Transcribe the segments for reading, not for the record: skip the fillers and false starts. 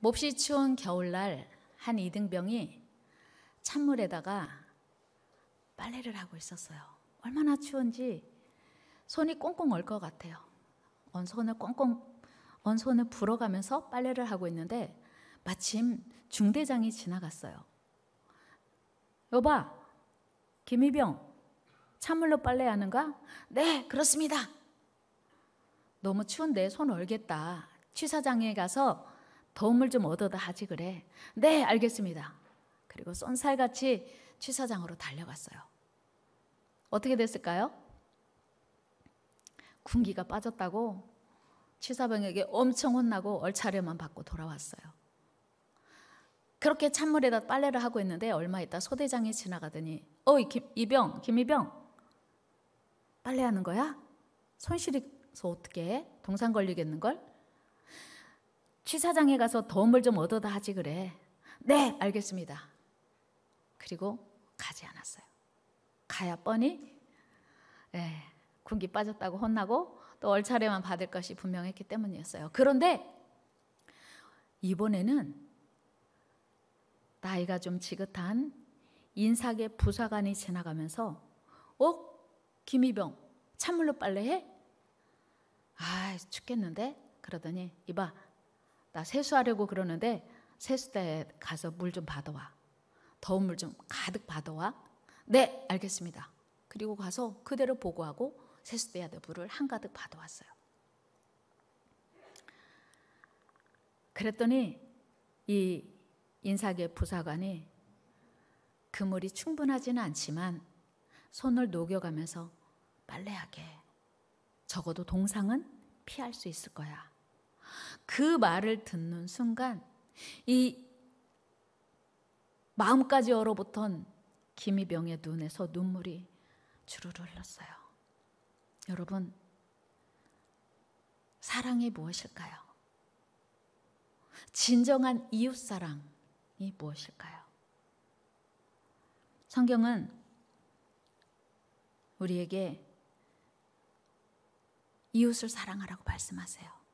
몹시 추운 겨울날 한 이등병이 찬물에다가 빨래를 하고 있었어요. 얼마나 추운지 손이 꽁꽁 얼 것 같아요. 언손을 불어가면서 빨래를 하고 있는데 마침 중대장이 지나갔어요. 여봐, 김이병, 찬물로 빨래하는가? 네, 그렇습니다. 너무 추운데 손 얼겠다. 취사장에 가서 더운 물 좀 얻어다 하지 그래. 네, 알겠습니다. 그리고 쏜살같이 취사장으로 달려갔어요. 어떻게 됐을까요? 군기가 빠졌다고 취사병에게 엄청 혼나고 얼차려만 받고 돌아왔어요. 그렇게 찬물에다 빨래를 하고 있는데 얼마 있다 소대장이 지나가더니 김이병 빨래하는 거야? 손 시려서 어떻게 해? 동상 걸리겠는걸? 취사장에 가서 더운 물 좀 얻어다 하지 그래. 네, 알겠습니다. 그리고 가지 않았어요. 가야 뻔히 군기 빠졌다고 혼나고 또 얼차례만 받을 것이 분명했기 때문이었어요. 그런데 이번에는 나이가 좀 지긋한 인사계 부사관이 지나가면서 김이병 찬물로 빨래해? 아, 춥겠는데? 그러더니 이봐, 나 세수하려고 그러는데 세수대에 가서 물 좀 받아와. 더운 물 좀 가득 받아와. 네, 알겠습니다. 그리고 가서 그대로 보고하고 세수대에 물을 한가득 받아왔어요. 그랬더니 이 인사계 부사관이 그 물이 충분하지는 않지만 손을 녹여가면서 빨래하게, 적어도 동상은 피할 수 있을 거야. 그 말을 듣는 순간 이 마음까지 얼어붙은 김이병의 눈에서 눈물이 주르르 흘렀어요. 여러분, 사랑이 무엇일까요? 진정한 이웃사랑이 무엇일까요? 성경은 우리에게 이웃을 사랑하라고 말씀하세요.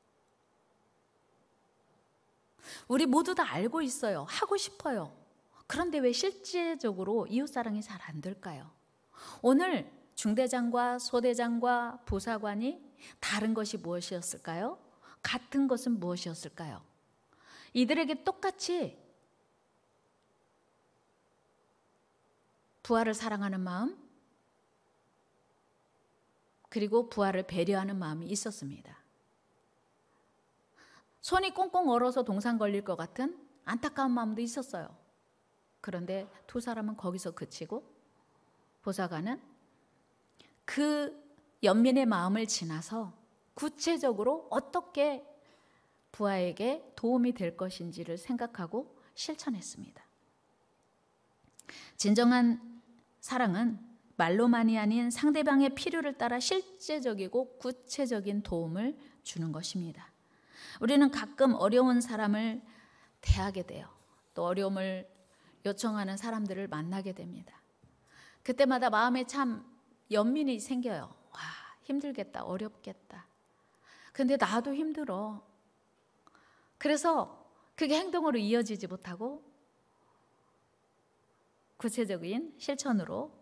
우리 모두 다 알고 있어요. 하고 싶어요. 그런데 왜 실제적으로 이웃사랑이 잘 안 될까요? 오늘 중대장과 소대장과 부사관이 다른 것이 무엇이었을까요? 같은 것은 무엇이었을까요? 이들에게 똑같이 부하를 사랑하는 마음, 그리고 부하를 배려하는 마음이 있었습니다. 손이 꽁꽁 얼어서 동상 걸릴 것 같은 안타까운 마음도 있었어요. 그런데 두 사람은 거기서 그치고 부사관은 그 연민의 마음을 지나서 구체적으로 어떻게 부하에게 도움이 될 것인지를 생각하고 실천했습니다. 진정한 사랑은 말로만이 아닌 상대방의 필요를 따라 실제적이고 구체적인 도움을 주는 것입니다. 우리는 가끔 어려운 사람을 대하게 돼요. 또 어려움을 요청하는 사람들을 만나게 됩니다. 그때마다 마음에 참 연민이 생겨요. 와, 힘들겠다, 어렵겠다. 근데 나도 힘들어. 그래서 그게 행동으로 이어지지 못하고 구체적인 실천으로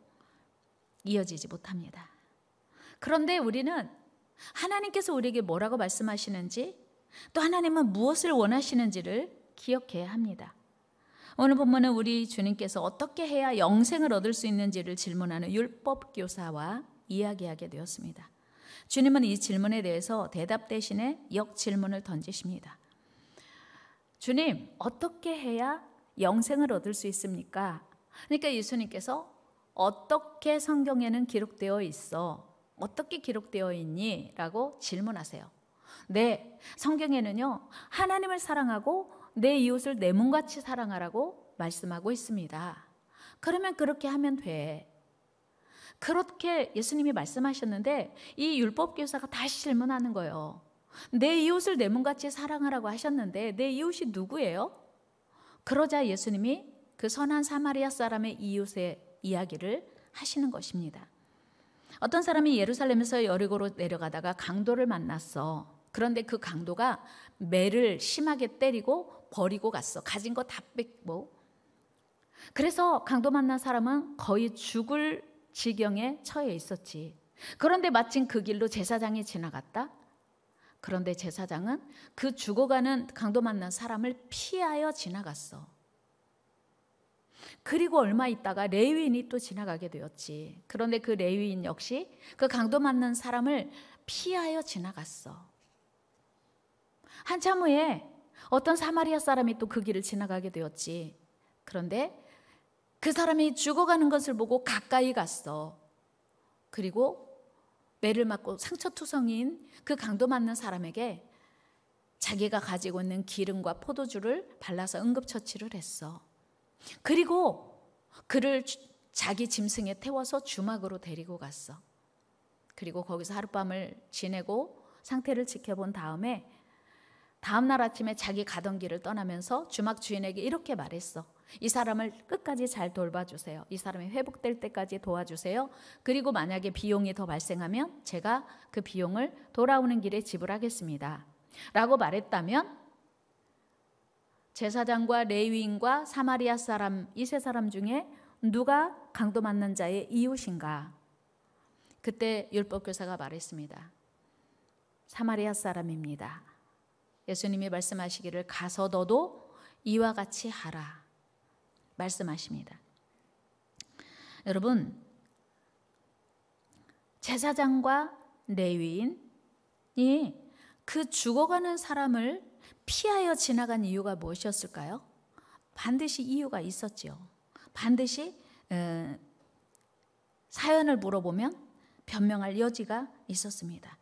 이어지지 못합니다. 그런데 우리는 하나님께서 우리에게 뭐라고 말씀하시는지, 또 하나님은 무엇을 원하시는지를 기억해야 합니다. 오늘 본문은 우리 주님께서 어떻게 해야 영생을 얻을 수 있는지를 질문하는 율법교사와 이야기하게 되었습니다. 주님은 이 질문에 대해서 대답 대신에 역질문을 던지십니다. 주님, 어떻게 해야 영생을 얻을 수 있습니까? 그러니까 예수님께서 어떻게 성경에는 기록되어 있어? 어떻게 기록되어 있니? 라고 질문하세요. 네, 성경에는요, 하나님을 사랑하고 내 이웃을 내 몸같이 사랑하라고 말씀하고 있습니다. 그러면 그렇게 하면 돼. 그렇게 예수님이 말씀하셨는데 이 율법교사가 다시 질문하는 거예요. 내 이웃을 내 몸같이 사랑하라고 하셨는데 내 이웃이 누구예요? 그러자 예수님이 그 선한 사마리아 사람의 이웃의 이야기를 하시는 것입니다. 어떤 사람이 예루살렘에서 여리고로 내려가다가 강도를 만났어. 그런데 그 강도가 매를 심하게 때리고 버리고 갔어. 가진 거 다 뺏고. 그래서 강도 만난 사람은 거의 죽을 지경에 처해 있었지. 그런데 마침 그 길로 제사장이 지나갔다. 그런데 제사장은 그 죽어가는 강도 만난 사람을 피하여 지나갔어. 그리고 얼마 있다가 레위인이 또 지나가게 되었지. 그런데 그 레위인 역시 그 강도 만난 사람을 피하여 지나갔어. 한참 후에 어떤 사마리아 사람이 또 그 길을 지나가게 되었지. 그런데 그 사람이 죽어가는 것을 보고 가까이 갔어. 그리고 매를 맞고 상처투성이인 그 강도 맞는 사람에게 자기가 가지고 있는 기름과 포도주를 발라서 응급처치를 했어. 그리고 그를 자기 짐승에 태워서 주막으로 데리고 갔어. 그리고 거기서 하룻밤을 지내고 상태를 지켜본 다음에 다음날 아침에 자기 가던 길을 떠나면서 주막 주인에게 이렇게 말했어. 이 사람을 끝까지 잘 돌봐주세요. 이 사람이 회복될 때까지 도와주세요. 그리고 만약에 비용이 더 발생하면 제가 그 비용을 돌아오는 길에 지불하겠습니다 라고 말했다면 제사장과 레위인과 사마리아 사람, 이 세 사람 중에 누가 강도 맞는 자의 이웃인가? 그때 율법교사가 말했습니다. 사마리아 사람입니다. 예수님이 말씀하시기를 가서 너도 이와 같이 하라 말씀하십니다. 여러분, 제사장과 레위인이 그 죽어가는 사람을 피하여 지나간 이유가 무엇이었을까요? 반드시 이유가 있었지요. 반드시 사연을 물어보면 변명할 여지가 있었습니다.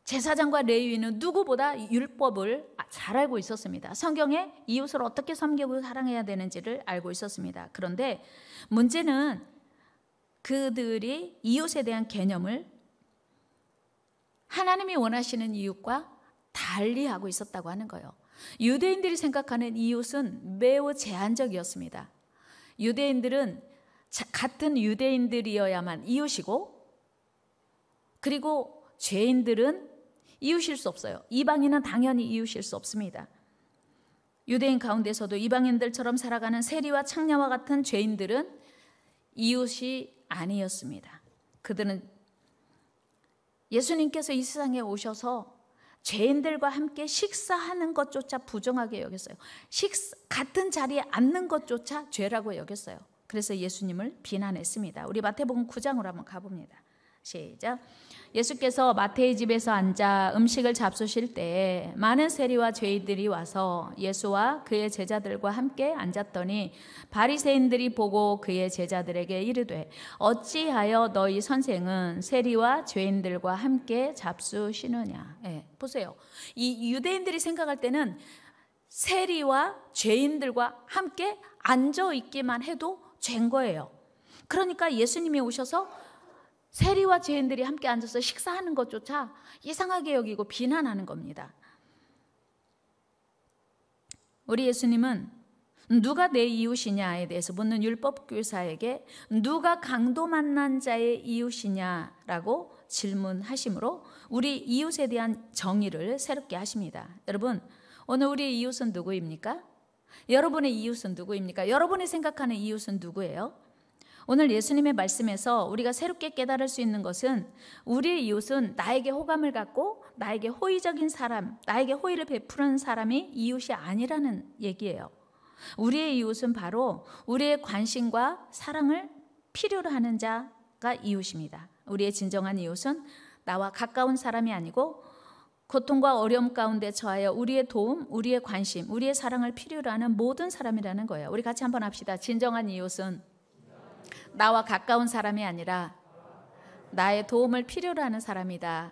제사장과 레위인은 누구보다 율법을 잘 알고 있었습니다. 성경에 이웃을 어떻게 섬기고 사랑해야 되는지를 알고 있었습니다. 그런데 문제는 그들이 이웃에 대한 개념을 하나님이 원하시는 이웃과 달리하고 있었다고 하는 거예요. 유대인들이 생각하는 이웃은 매우 제한적이었습니다. 유대인들은 같은 유대인들이어야만 이웃이고, 그리고 죄인들은 이웃일 수 없어요. 이방인은 당연히 이웃일 수 없습니다. 유대인 가운데서도 이방인들처럼 살아가는 세리와 창녀와 같은 죄인들은 이웃이 아니었습니다. 그들은 예수님께서 이 세상에 오셔서 죄인들과 함께 식사하는 것조차 부정하게 여겼어요. 같은 자리에 앉는 것조차 죄라고 여겼어요. 그래서 예수님을 비난했습니다. 우리 마태복음 9장으로 한번 가봅니다. 시작. 예수께서 마태의 집에서 앉아 음식을 잡수실 때 많은 세리와 죄인들이 와서 예수와 그의 제자들과 함께 앉았더니 바리새인들이 보고 그의 제자들에게 이르되 어찌하여 너희 선생은 세리와 죄인들과 함께 잡수시느냐. 보세요. 이 유대인들이 생각할 때는 세리와 죄인들과 함께 앉아 있기만 해도 죄인 거예요. 그러니까 예수님이 오셔서 세리와 죄인들이 함께 앉아서 식사하는 것조차 이상하게 여기고 비난하는 겁니다. 우리 예수님은 누가 내 이웃이냐에 대해서 묻는 율법교사에게 누가 강도 만난 자의 이웃이냐라고 질문하시므로 우리 이웃에 대한 정의를 새롭게 하십니다. 여러분, 오늘 우리의 이웃은 누구입니까? 여러분의 이웃은 누구입니까? 여러분이 생각하는 이웃은 누구예요? 오늘 예수님의 말씀에서 우리가 새롭게 깨달을 수 있는 것은 우리의 이웃은 나에게 호감을 갖고 나에게 호의적인 사람, 나에게 호의를 베푸는 사람이 이웃이 아니라는 얘기예요. 우리의 이웃은 바로 우리의 관심과 사랑을 필요로 하는 자가 이웃입니다. 우리의 진정한 이웃은 나와 가까운 사람이 아니고 고통과 어려움 가운데 처하여 우리의 도움, 우리의 관심, 우리의 사랑을 필요로 하는 모든 사람이라는 거예요. 우리 같이 한번 합시다. 진정한 이웃은 나와 가까운 사람이 아니라 나의 도움을 필요로 하는 사람이다.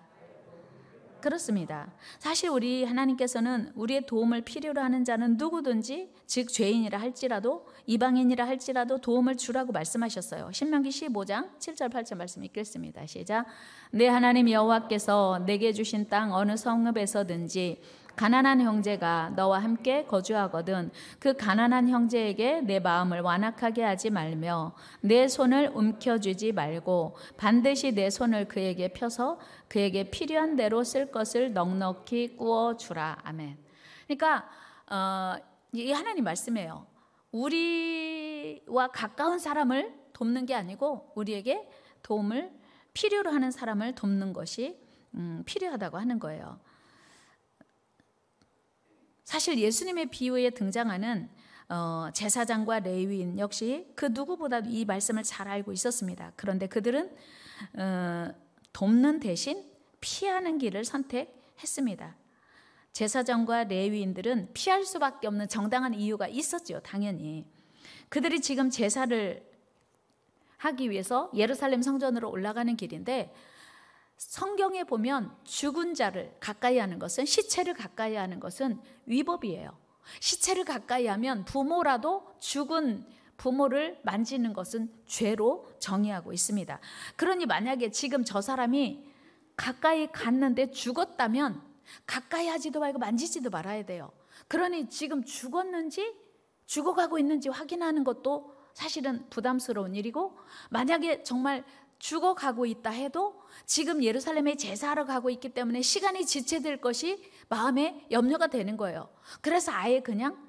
그렇습니다. 사실 우리 하나님께서는 우리의 도움을 필요로 하는 자는 누구든지, 즉 죄인이라 할지라도 이방인이라 할지라도 도움을 주라고 말씀하셨어요. 신명기 15장 7절 8절 말씀 읽겠습니다. 시작. 내 하나님 여호와께서 내게 주신 땅 어느 성읍에서든지 가난한 형제가 너와 함께 거주하거든 그 가난한 형제에게 내 마음을 완악하게 하지 말며 내 손을 움켜쥐지 말고 반드시 내 손을 그에게 펴서 그에게 필요한 대로 쓸 것을 넉넉히 꾸어 주라. 아멘. 그러니까 이 하나님 말씀이에요. 우리와 가까운 사람을 돕는 게 아니고 우리에게 도움을 필요로 하는 사람을 돕는 것이 필요하다고 하는 거예요. 사실 예수님의 비유에 등장하는 제사장과 레위인 역시 그 누구보다도 이 말씀을 잘 알고 있었습니다. 그런데 그들은 돕는 대신 피하는 길을 선택했습니다. 제사장과 레위인들은 피할 수밖에 없는 정당한 이유가 있었죠. 당연히 그들이 지금 제사를 하기 위해서 예루살렘 성전으로 올라가는 길인데, 성경에 보면 죽은 자를 가까이 하는 것은, 시체를 가까이 하는 것은 위법이에요. 시체를 가까이 하면 부모라도 죽은 부모를 만지는 것은 죄로 정의하고 있습니다. 그러니 만약에 지금 저 사람이 가까이 갔는데 죽었다면 가까이 하지도 말고 만지지도 말아야 돼요. 그러니 지금 죽었는지 죽어가고 있는지 확인하는 것도 사실은 부담스러운 일이고, 만약에 정말 죽어가고 있다 해도 지금 예루살렘에 제사하러 가고 있기 때문에 시간이 지체될 것이 마음에 염려가 되는 거예요. 그래서 아예 그냥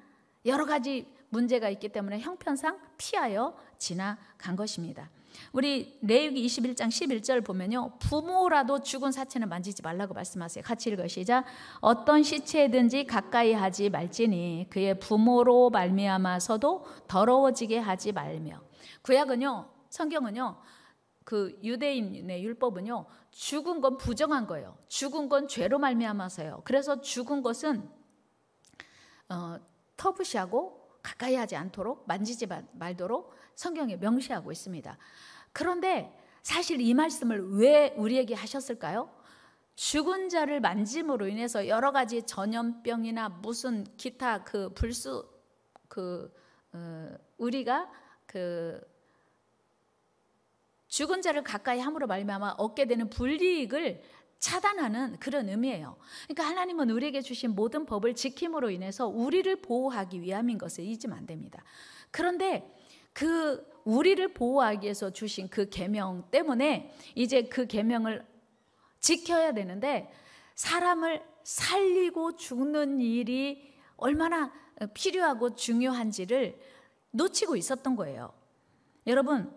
여러 가지 문제가 있기 때문에 형편상 피하여 지나간 것입니다. 우리 레위기 21장 11절 보면요, 부모라도 죽은 사체는 만지지 말라고 말씀하세요. 같이 읽어요. 시작. 어떤 시체든지 가까이 하지 말지니 그의 부모로 말미암아서도 더러워지게 하지 말며. 구약은요, 성경은요, 그 유대인의 율법은요, 죽은 건 부정한 거예요. 죽은 건 죄로 말미암아서요. 그래서 죽은 것은 터부시하고 가까이 하지 않도록, 만지지 말도록 성경에 명시하고 있습니다. 그런데 사실 이 말씀을 왜 우리에게 하셨을까요? 죽은 자를 만짐으로 인해서 여러 가지 전염병이나 무슨 기타 우리가 죽은 자를 가까이 함으로 말미암아 얻게 되는 불이익을 차단하는 그런 의미예요. 그러니까 하나님은 우리에게 주신 모든 법을 지킴으로 인해서 우리를 보호하기 위함인 것을 잊으면 안 됩니다. 그런데 그 우리를 보호하기 위해서 주신 그 계명 때문에 이제 그 계명을 지켜야 되는데, 사람을 살리고 죽는 일이 얼마나 필요하고 중요한지를 놓치고 있었던 거예요. 여러분,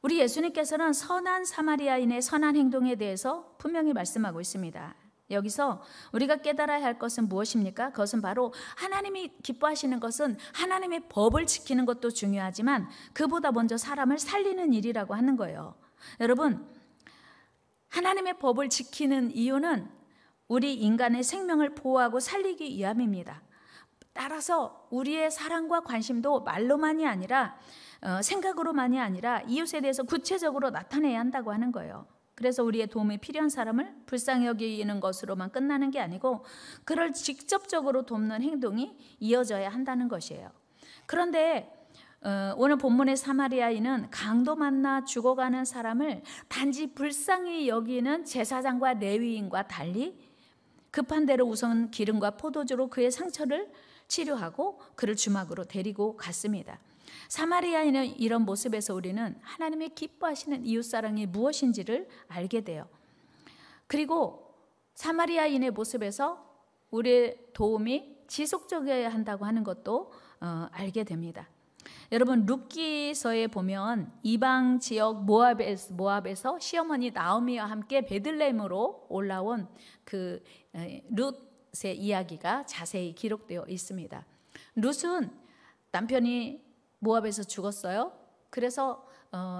우리 예수님께서는 선한 사마리아인의 선한 행동에 대해서 분명히 말씀하고 있습니다. 여기서 우리가 깨달아야 할 것은 무엇입니까? 그것은 바로 하나님이 기뻐하시는 것은 하나님의 법을 지키는 것도 중요하지만 그보다 먼저 사람을 살리는 일이라고 하는 거예요. 여러분, 하나님의 법을 지키는 이유는 우리 인간의 생명을 보호하고 살리기 위함입니다. 따라서 우리의 사랑과 관심도 말로만이 아니라 생각으로만이 아니라 이웃에 대해서 구체적으로 나타내야 한다고 하는 거예요. 그래서 우리의 도움이 필요한 사람을 불쌍히 여기는 것으로만 끝나는 게 아니고 그를 직접적으로 돕는 행동이 이어져야 한다는 것이에요. 그런데 오늘 본문의 사마리아인은 강도 만나 죽어가는 사람을 단지 불쌍히 여기는 제사장과 레위인과 달리 급한 대로 우선 기름과 포도주로 그의 상처를 치료하고 그를 주막으로 데리고 갔습니다. 사마리아인의 이런 모습에서 우리는 하나님의 기뻐하시는 이웃사랑이 무엇인지를 알게 돼요. 그리고 사마리아인의 모습에서 우리의 도움이 지속적이어야 한다고 하는 것도 알게 됩니다. 여러분, 룻기서에 보면 이방 지역 모압에서 시어머니 나오미와 함께 베들레헴으로 올라온 그 룻의 이야기가 자세히 기록되어 있습니다. 룻은 남편이 모압에서 죽었어요. 그래서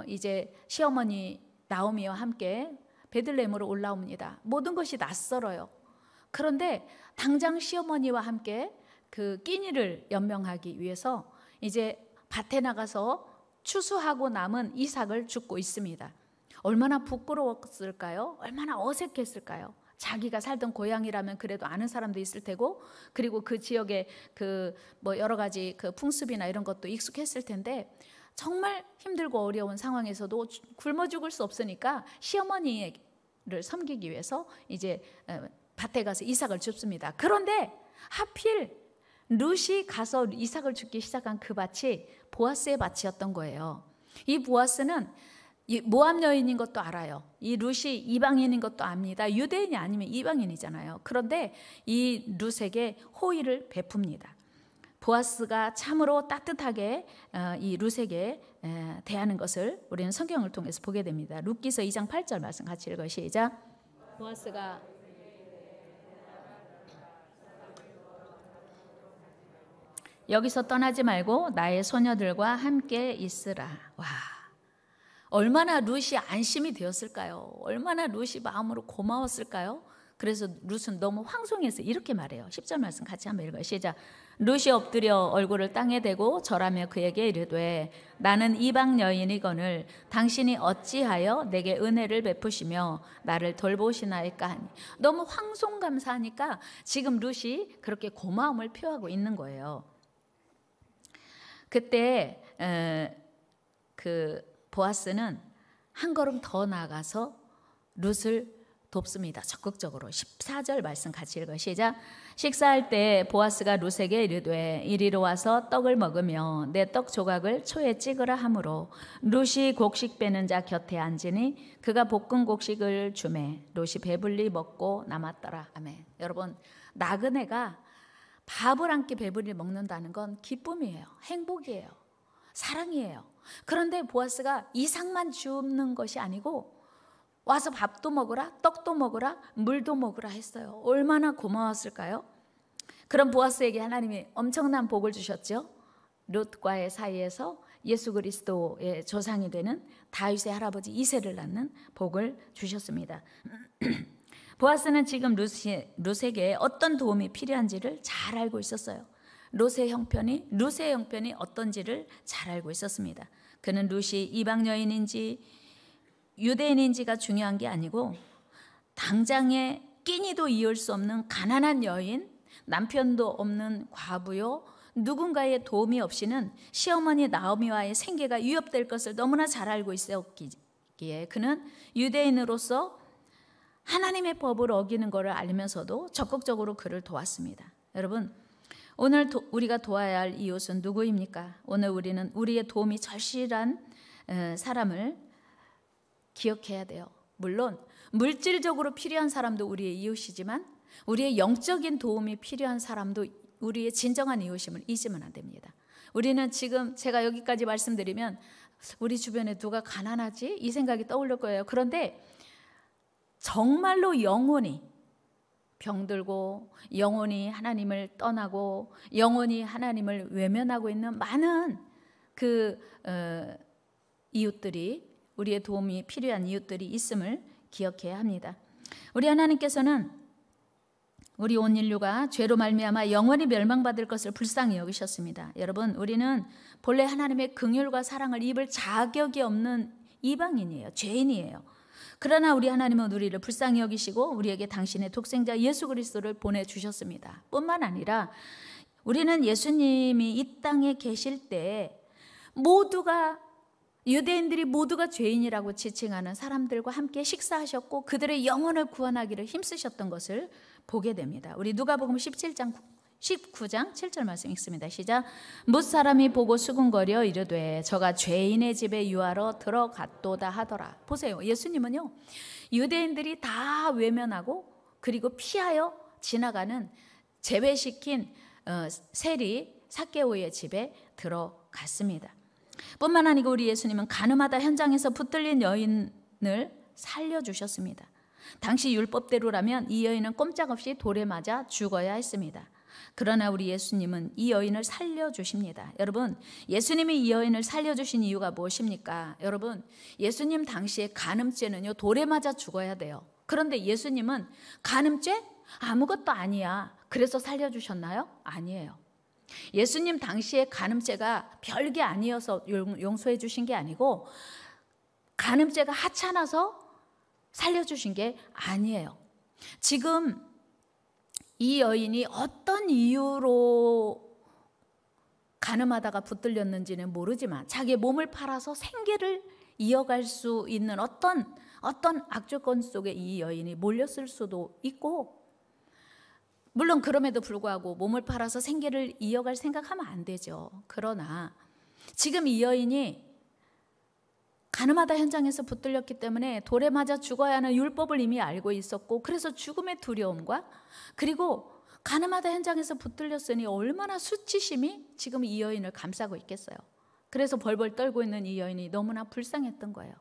이제 시어머니 나오미와 함께 베들레헴으로 올라옵니다. 모든 것이 낯설어요. 그런데 당장 시어머니와 함께 그 끼니를 연명하기 위해서 이제 밭에 나가서 추수하고 남은 이삭을 줍고 있습니다. 얼마나 부끄러웠을까요? 얼마나 어색했을까요? 자기가 살던 고향이라면 그래도 아는 사람도 있을 테고, 그리고 그 지역에 여러 가지 그 풍습이나 이런 것도 익숙했을 텐데, 정말 힘들고 어려운 상황에서도 굶어 죽을 수 없으니까 시어머니를 섬기기 위해서 이제 밭에 가서 이삭을 줍습니다. 그런데 하필 룻이 가서 이삭을 줍기 시작한 그 밭이 보아스의 밭이었던 거예요. 이 보아스는 모압 여인인 것도 알아요. 이 룻이 이방인인 것도 압니다. 유대인이 아니면 이방인이잖아요. 그런데 이 룻에게 호의를 베풉니다. 보아스가 참으로 따뜻하게 이 룻에게 대하는 것을 우리는 성경을 통해서 보게 됩니다. 룻기서 2장 8절 말씀 같이 읽어요. 시작. 보아스가 여기서 떠나지 말고 나의 소녀들과 함께 있으라. 와, 얼마나 룻이 안심이 되었을까요? 얼마나 룻이 마음으로 고마웠을까요? 그래서 룻은 너무 황송해서 이렇게 말해요. 10절 말씀 같이 한번 읽어요. 시작. 룻이 엎드려 얼굴을 땅에 대고 절하며 그에게 이르되 나는 이방 여인이거늘 당신이 어찌하여 내게 은혜를 베푸시며 나를 돌보시나이까 하니. 너무 황송감사하니까 지금 룻이 그렇게 고마움을 표하고 있는 거예요. 그때 그 보아스는 한 걸음 더 나아가서 룻을 돕습니다. 적극적으로. 14절 말씀 같이 읽어요. 시작. 식사할 때 보아스가 룻에게 이르되 이리로 와서 떡을 먹으며 내 떡 조각을 초에 찍으라 하므로 룻이 곡식 빼는 자 곁에 앉으니 그가 볶은 곡식을 주매 룻이 배불리 먹고 남았더라. 아멘. 여러분, 나그네가 밥을 한 끼 배불리 먹는다는 건 기쁨이에요. 행복이에요. 사랑이에요. 그런데 보아스가 이삭만 주는 것이 아니고 와서 밥도 먹으라, 떡도 먹으라, 물도 먹으라 했어요. 얼마나 고마웠을까요? 그런 보아스에게 하나님이 엄청난 복을 주셨죠. 룻과의 사이에서 예수 그리스도의 조상이 되는 다윗의 할아버지 이새를 낳는 복을 주셨습니다. 보아스는 지금 룻에게 어떤 도움이 필요한지를 잘 알고 있었어요. 룻의 형편이 어떤지를 잘 알고 있었습니다. 그는 룻이 이방 여인인지 유대인인지가 중요한 게 아니고 당장에 끼니도 이을 수 없는 가난한 여인, 남편도 없는 과부요, 누군가의 도움이 없이는 시어머니 나오미와의 생계가 위협될 것을 너무나 잘 알고 있었기에 그는 유대인으로서 하나님의 법을 어기는 것을 알면서도 적극적으로 그를 도왔습니다. 여러분, 오늘 우리가 도와야 할 이웃은 누구입니까? 오늘 우리는 우리의 도움이 절실한 사람을 기억해야 돼요. 물론 물질적으로 필요한 사람도 우리의 이웃이지만 우리의 영적인 도움이 필요한 사람도 우리의 진정한 이웃임을 잊으면 안 됩니다. 우리는 지금 제가 여기까지 말씀드리면 우리 주변에 누가 가난하지? 이 생각이 떠오를 거예요. 그런데 정말로 영원히 병들고 영원히 하나님을 떠나고 영원히 하나님을 외면하고 있는 많은 이웃들이, 우리의 도움이 필요한 이웃들이 있음을 기억해야 합니다. 우리 하나님께서는 우리 온 인류가 죄로 말미암아 영원히 멸망받을 것을 불쌍히 여기셨습니다. 여러분, 우리는 본래 하나님의 긍휼과 사랑을 입을 자격이 없는 이방인이에요. 죄인이에요. 그러나 우리 하나님은 우리를 불쌍히 여기시고 우리에게 당신의 독생자 예수 그리스도를 보내주셨습니다. 뿐만 아니라 우리는 예수님이 이 땅에 계실 때 유대인들이 모두가 죄인이라고 지칭하는 사람들과 함께 식사하셨고 그들의 영혼을 구원하기를 힘쓰셨던 것을 보게 됩니다. 우리 누가복음 19장 7절 말씀 읽습니다. 시작. 뭇 사람이 보고 수군거려 이르되 저가 죄인의 집에 유하러 들어갔도다 하더라. 보세요. 예수님은요, 유대인들이 다 외면하고 그리고 피하여 지나가는 제외시킨 세리 삭개오의 집에 들어갔습니다. 뿐만 아니고 우리 예수님은 가늠하다 현장에서 붙들린 여인을 살려주셨습니다. 당시 율법대로라면 이 여인은 꼼짝없이 돌에 맞아 죽어야 했습니다. 그러나 우리 예수님은 이 여인을 살려주십니다. 여러분, 예수님이 이 여인을 살려주신 이유가 무엇입니까? 여러분, 예수님 당시에 간음죄는요, 돌에 맞아 죽어야 돼요. 그런데 예수님은 간음죄? 아무것도 아니야. 그래서 살려주셨나요? 아니에요. 예수님 당시에 간음죄가 별게 아니어서 용서해 주신 게 아니고 간음죄가 하찮아서 살려주신 게 아니에요. 지금 이 여인이 어떤 이유로 간음하다가 붙들렸는지는 모르지만 자기의 몸을 팔아서 생계를 이어갈 수 있는 어떤 악조건 속에 이 여인이 몰렸을 수도 있고 물론 그럼에도 불구하고 몸을 팔아서 생계를 이어갈 생각하면 안 되죠. 그러나 지금 이 여인이 가늠하다 현장에서 붙들렸기 때문에 돌에 맞아 죽어야 하는 율법을 이미 알고 있었고, 그래서 죽음의 두려움과, 그리고 가늠하다 현장에서 붙들렸으니 얼마나 수치심이 지금 이 여인을 감싸고 있겠어요. 그래서 벌벌 떨고 있는 이 여인이 너무나 불쌍했던 거예요.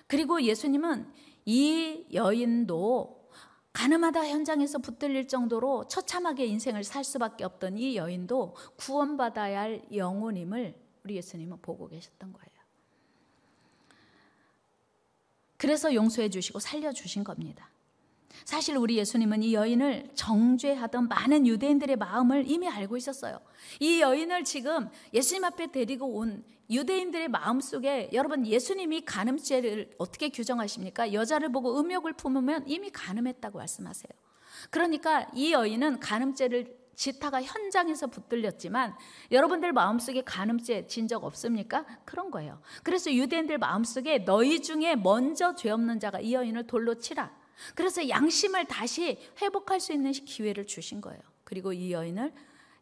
그리고 예수님은 이 여인도 가늠하다 현장에서 붙들릴 정도로 처참하게 인생을 살 수밖에 없던 이 여인도 구원받아야 할 영혼임을 우리 예수님은 보고 계셨던 거예요. 그래서 용서해 주시고 살려주신 겁니다. 사실 우리 예수님은 이 여인을 정죄하던 많은 유대인들의 마음을 이미 알고 있었어요. 이 여인을 지금 예수님 앞에 데리고 온 유대인들의 마음속에, 여러분, 예수님이 간음죄를 어떻게 규정하십니까? 여자를 보고 음욕을 품으면 이미 간음했다고 말씀하세요. 그러니까 이 여인은 간음죄를 지타가 현장에서 붙들렸지만 여러분들 마음속에 간음죄 진 적 없습니까? 그런 거예요. 그래서 유대인들 마음속에 너희 중에 먼저 죄 없는 자가 이 여인을 돌로 치라. 그래서 양심을 다시 회복할 수 있는 기회를 주신 거예요. 그리고 이 여인을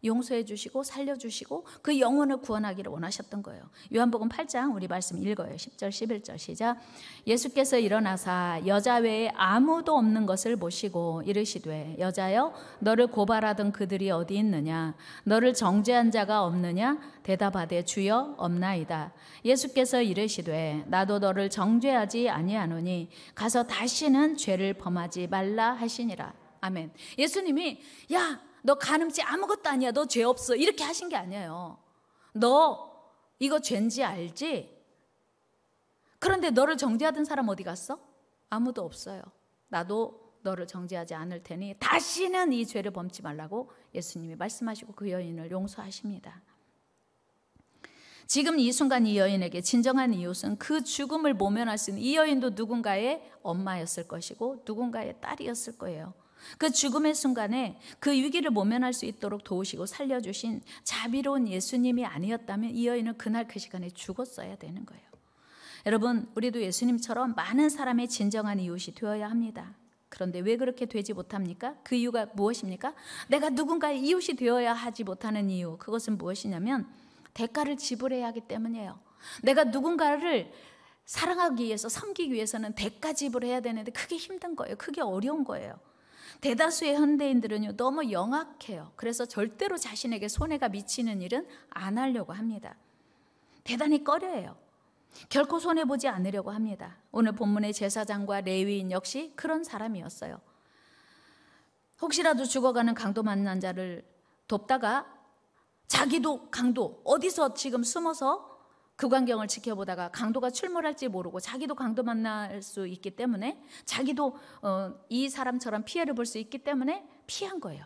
용서해 주시고 살려주시고 그 영혼을 구원하기를 원하셨던 거예요. 요한복음 8장 우리 말씀 읽어요. 10절 11절 시작. 예수께서 일어나사 여자 외에 아무도 없는 것을 보시고 이르시되 여자여 너를 고발하던 그들이 어디 있느냐? 너를 정죄한 자가 없느냐? 대답하되 주여 없나이다. 예수께서 이르시되 나도 너를 정죄하지 아니하노니 가서 다시는 죄를 범하지 말라 하시니라. 아멘. 예수님이 야 너 간음죄 아무것도 아니야. 너 죄 없어. 이렇게 하신 게 아니에요. 너 이거 죄인지 알지? 그런데 너를 정죄하던 사람 어디 갔어? 아무도 없어요. 나도 너를 정죄하지 않을 테니 다시는 이 죄를 범치 말라고 예수님이 말씀하시고 그 여인을 용서하십니다. 지금 이 순간 이 여인에게 진정한 이웃은 그 죽음을 모면할 수 있는, 이 여인도 누군가의 엄마였을 것이고 누군가의 딸이었을 거예요. 그 죽음의 순간에 그 위기를 모면할 수 있도록 도우시고 살려주신 자비로운 예수님이 아니었다면 이 여인은 그날 그 시간에 죽었어야 되는 거예요. 여러분, 우리도 예수님처럼 많은 사람의 진정한 이웃이 되어야 합니다. 그런데 왜 그렇게 되지 못합니까? 그 이유가 무엇입니까? 내가 누군가의 이웃이 되어야 하지 못하는 이유, 그것은 무엇이냐면 대가를 지불해야 하기 때문이에요. 내가 누군가를 사랑하기 위해서, 섬기기 위해서는 대가 지불해야 되는데 그게 힘든 거예요. 그게 어려운 거예요. 대다수의 현대인들은요, 너무 영악해요. 그래서 절대로 자신에게 손해가 미치는 일은 안 하려고 합니다. 대단히 꺼려해요. 결코 손해보지 않으려고 합니다. 오늘 본문의 제사장과 레위인 역시 그런 사람이었어요. 혹시라도 죽어가는 강도 만난 자를 돕다가 자기도 강도, 어디서 지금 숨어서 그 광경을 지켜보다가 강도가 출몰할지 모르고 자기도 강도 만날 수 있기 때문에, 자기도 이 사람처럼 피해를 볼 수 있기 때문에 피한 거예요.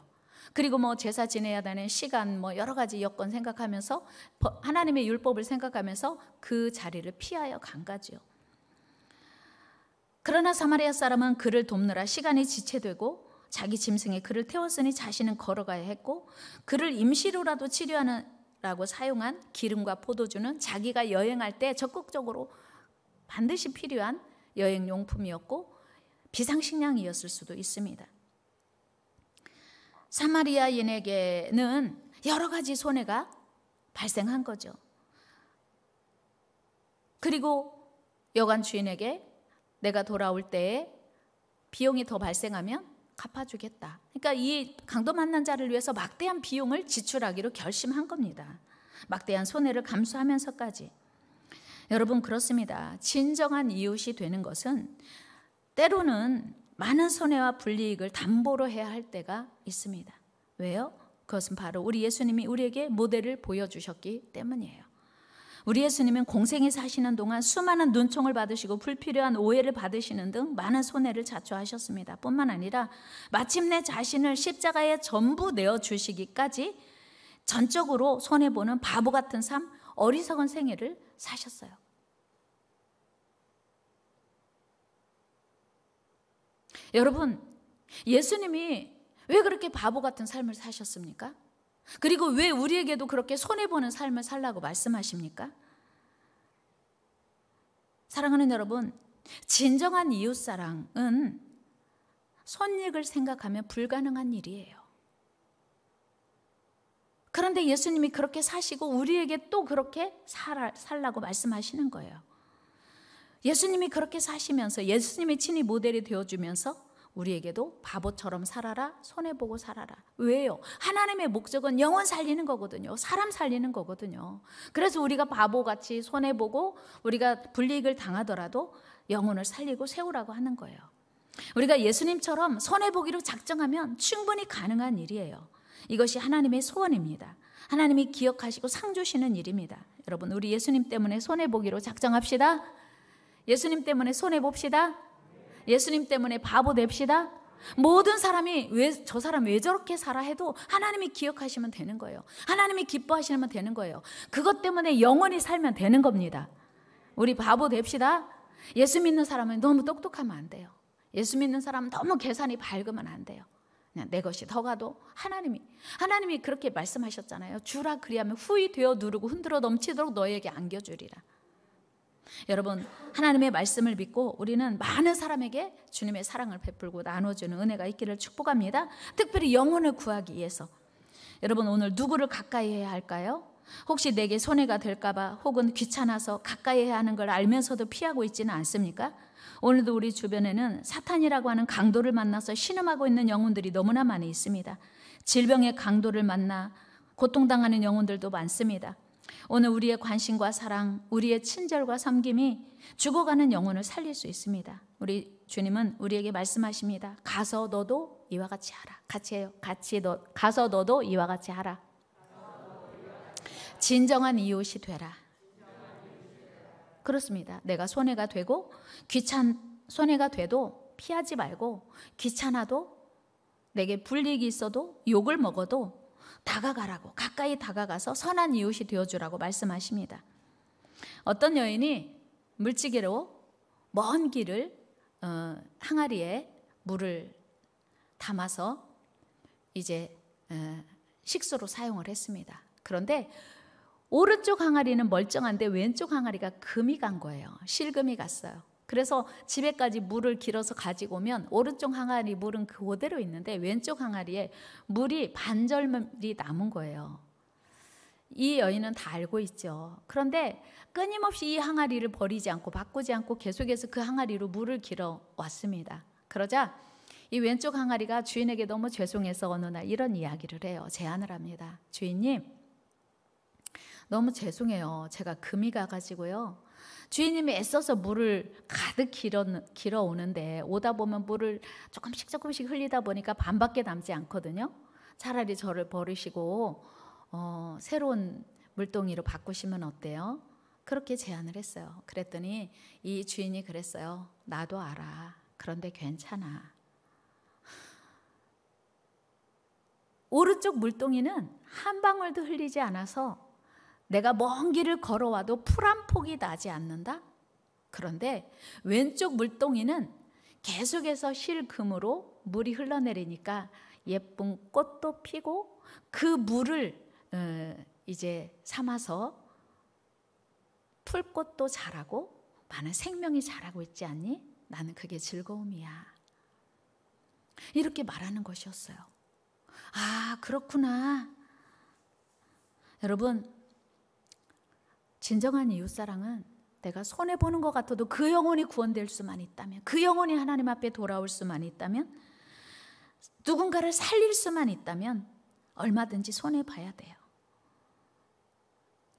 그리고 뭐 제사 지내야 되는 시간, 뭐 여러 가지 여건 생각하면서, 하나님의 율법을 생각하면서 그 자리를 피하여 간 거죠. 그러나 사마리아 사람은 그를 돕느라 시간이 지체되고 자기 짐승에 그를 태웠으니 자신은 걸어가야 했고, 그를 임시로라도 치료하라고 사용한 기름과 포도주는 자기가 여행할 때 적극적으로 반드시 필요한 여행용품이었고 비상식량이었을 수도 있습니다. 사마리아인에게는 여러 가지 손해가 발생한 거죠. 그리고 여관 주인에게 내가 돌아올 때에 비용이 더 발생하면 갚아주겠다. 그러니까 이 강도 만난 자를 위해서 막대한 비용을 지출하기로 결심한 겁니다. 막대한 손해를 감수하면서까지. 여러분, 그렇습니다. 진정한 이웃이 되는 것은 때로는 많은 손해와 불이익을 담보로 해야 할 때가 있습니다. 왜요? 그것은 바로 우리 예수님이 우리에게 모델을 보여주셨기 때문이에요. 우리 예수님은 공생에 사시는 동안 수많은 눈총을 받으시고 불필요한 오해를 받으시는 등 많은 손해를 자초하셨습니다. 뿐만 아니라 마침내 자신을 십자가에 전부 내어주시기까지 전적으로 손해보는 바보 같은 삶, 어리석은 생애를 사셨어요. 여러분, 예수님이 왜 그렇게 바보 같은 삶을 사셨습니까? 그리고 왜 우리에게도 그렇게 손해보는 삶을 살라고 말씀하십니까? 사랑하는 여러분, 진정한 이웃사랑은 손익을 생각하면 불가능한 일이에요. 그런데 예수님이 그렇게 사시고 우리에게 또 그렇게 살라고 말씀하시는 거예요. 예수님이 그렇게 사시면서 예수님이 친히 모델이 되어주면서 우리에게도 바보처럼 살아라, 손해보고 살아라. 왜요? 하나님의 목적은 영혼 살리는 거거든요. 사람 살리는 거거든요. 그래서 우리가 바보같이 손해보고 우리가 불이익을 당하더라도 영혼을 살리고 세우라고 하는 거예요. 우리가 예수님처럼 손해보기로 작정하면 충분히 가능한 일이에요. 이것이 하나님의 소원입니다. 하나님이 기억하시고 상 주시는 일입니다. 여러분, 우리 예수님 때문에 손해보기로 작정합시다. 예수님 때문에 손해봅시다. 예수님 때문에 바보 됩시다. 모든 사람이 저 사람 왜 저렇게 살아 해도 하나님이 기억하시면 되는 거예요. 하나님이 기뻐하시면 되는 거예요. 그것 때문에 영원히 살면 되는 겁니다. 우리 바보 됩시다. 예수 믿는 사람은 너무 똑똑하면 안 돼요. 예수 믿는 사람은 너무 계산이 밝으면 안 돼요. 그냥 내 것이 더 가도 하나님이 그렇게 말씀하셨잖아요. 주라 그리하면 후히 되어 누르고 흔들어 넘치도록 너에게 안겨주리라. 여러분, 하나님의 말씀을 믿고 우리는 많은 사람에게 주님의 사랑을 베풀고 나눠주는 은혜가 있기를 축복합니다. 특별히 영혼을 구하기 위해서. 여러분, 오늘 누구를 가까이 해야 할까요? 혹시 내게 손해가 될까봐 혹은 귀찮아서 가까이 해야 하는 걸 알면서도 피하고 있지는 않습니까? 오늘도 우리 주변에는 사탄이라고 하는 강도를 만나서 신음하고 있는 영혼들이 너무나 많이 있습니다. 질병의 강도를 만나 고통당하는 영혼들도 많습니다. 오늘 우리의 관심과 사랑, 우리의 친절과 섬김이 죽어가는 영혼을 살릴 수 있습니다. 우리 주님은 우리에게 말씀하십니다. 가서 너도 이와 같이 하라. 같이 해요. 가서 너도 이와 같이 하라. 진정한 이웃이 되라. 그렇습니다. 내가 손해가 되고 손해가 돼도 피하지 말고, 귀찮아도 내게 불이익이 있어도 욕을 먹어도 다가가라고, 가까이 다가가서 선한 이웃이 되어주라고 말씀하십니다. 어떤 여인이 물지개로 먼 길을 항아리에 물을 담아서 이제 식수로 사용을 했습니다. 그런데 오른쪽 항아리는 멀쩡한데 왼쪽 항아리가 금이 간 거예요. 실금이 갔어요. 그래서 집에까지 물을 길어서 가지고 오면 오른쪽 항아리 물은 그대로 있는데 왼쪽 항아리에 물이 반절물이 남은 거예요. 이 여인은 다 알고 있죠. 그런데 끊임없이 이 항아리를 버리지 않고 바꾸지 않고 계속해서 그 항아리로 물을 길어 왔습니다. 그러자 이 왼쪽 항아리가 주인에게 너무 죄송해서 어느 날 이런 이야기를 해요. 제안을 합니다. 주인님, 너무 죄송해요. 제가 금이 가가지고요. 주인님이 애써서 물을 가득 길어 오는데 오다 보면 물을 조금씩 흘리다 보니까 반밖에 남지 않거든요. 차라리 저를 버리시고 새로운 물동이로 바꾸시면 어때요? 그렇게 제안을 했어요. 그랬더니 이 주인이 그랬어요. 나도 알아. 그런데 괜찮아. 오른쪽 물동이는 한 방울도 흘리지 않아서 내가 먼 길을 걸어와도 풀 한 폭이 나지 않는다? 그런데 왼쪽 물동이는 계속해서 실금으로 물이 흘러내리니까 예쁜 꽃도 피고 그 물을 이제 삼아서 풀꽃도 자라고 많은 생명이 자라고 있지 않니? 나는 그게 즐거움이야. 이렇게 말하는 것이었어요. 아, 그렇구나. 여러분, 진정한 이웃사랑은 내가 손해보는 것 같아도 그 영혼이 구원될 수만 있다면, 그 영혼이 하나님 앞에 돌아올 수만 있다면, 누군가를 살릴 수만 있다면 얼마든지 손해봐야 돼요.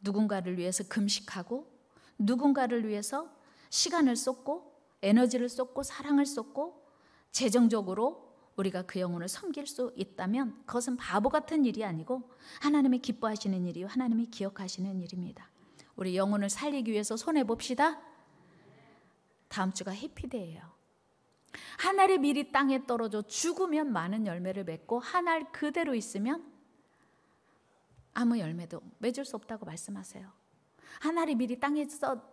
누군가를 위해서 금식하고, 누군가를 위해서 시간을 쏟고, 에너지를 쏟고, 사랑을 쏟고, 재정적으로 우리가 그 영혼을 섬길 수 있다면 그것은 바보 같은 일이 아니고 하나님이 기뻐하시는 일이요, 하나님이 기억하시는 일입니다. 우리 영혼을 살리기 위해서 손해봅시다. 다음 주가 해피데이예요. 한 알의 밀이 땅에 떨어져 죽으면 많은 열매를 맺고 한 알 그대로 있으면 아무 열매도 맺을 수 없다고 말씀하세요. 한 알의 밀이 땅에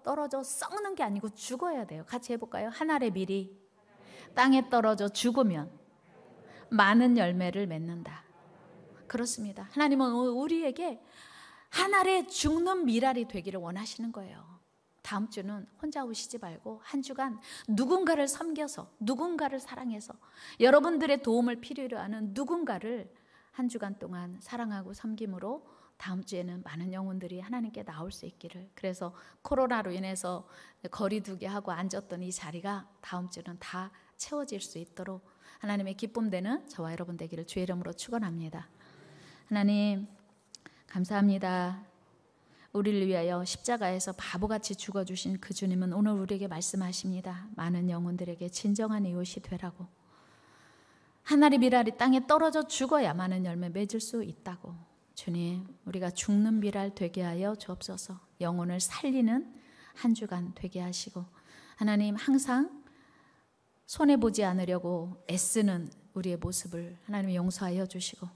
떨어져 썩는 게 아니고 죽어야 돼요. 같이 해볼까요? 한 알의 밀이 땅에 떨어져 죽으면 많은 열매를 맺는다. 그렇습니다. 하나님은 우리에게 한 알의 죽는 밀알이 되기를 원하시는 거예요. 다음 주는 혼자 오시지 말고 한 주간 누군가를 섬겨서, 누군가를 사랑해서, 여러분들의 도움을 필요로 하는 누군가를 한 주간 동안 사랑하고 섬김으로 다음 주에는 많은 영혼들이 하나님께 나올 수 있기를. 그래서 코로나로 인해서 거리두기 하고 앉았던 이 자리가 다음 주는 다 채워질 수 있도록 하나님의 기쁨 되는 저와 여러분 되기를 주의 이름으로 축원합니다. 하나님 감사합니다. 우리를 위하여 십자가에서 바보같이 죽어주신 그 주님은 오늘 우리에게 말씀하십니다. 많은 영혼들에게 진정한 이웃이 되라고. 하나의 비랄이 땅에 떨어져 죽어야 많은 열매 맺을 수 있다고. 주님, 우리가 죽는 비랄 되게 하여 주옵소서. 영혼을 살리는 한 주간 되게 하시고, 하나님 항상 손해보지 않으려고 애쓰는 우리의 모습을 하나님 용서하여 주시고,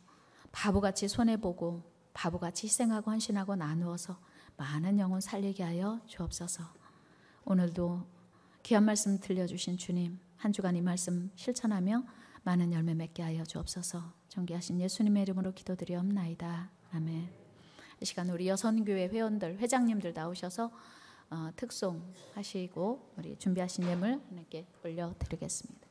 바보같이 손해보고 바보같이 희생하고 헌신하고 나누어서 많은 영혼 살리게 하여 주옵소서. 오늘도 귀한 말씀 들려주신 주님, 한 주간 이 말씀 실천하며 많은 열매 맺게 하여 주옵소서. 존귀하신 예수님의 이름으로 기도드리옵나이다. 아멘. 이 시간 우리 여선교회 회원들, 회장님들 나오셔서 특송 하시고 우리 준비하신 예물 하나님께 올려드리겠습니다.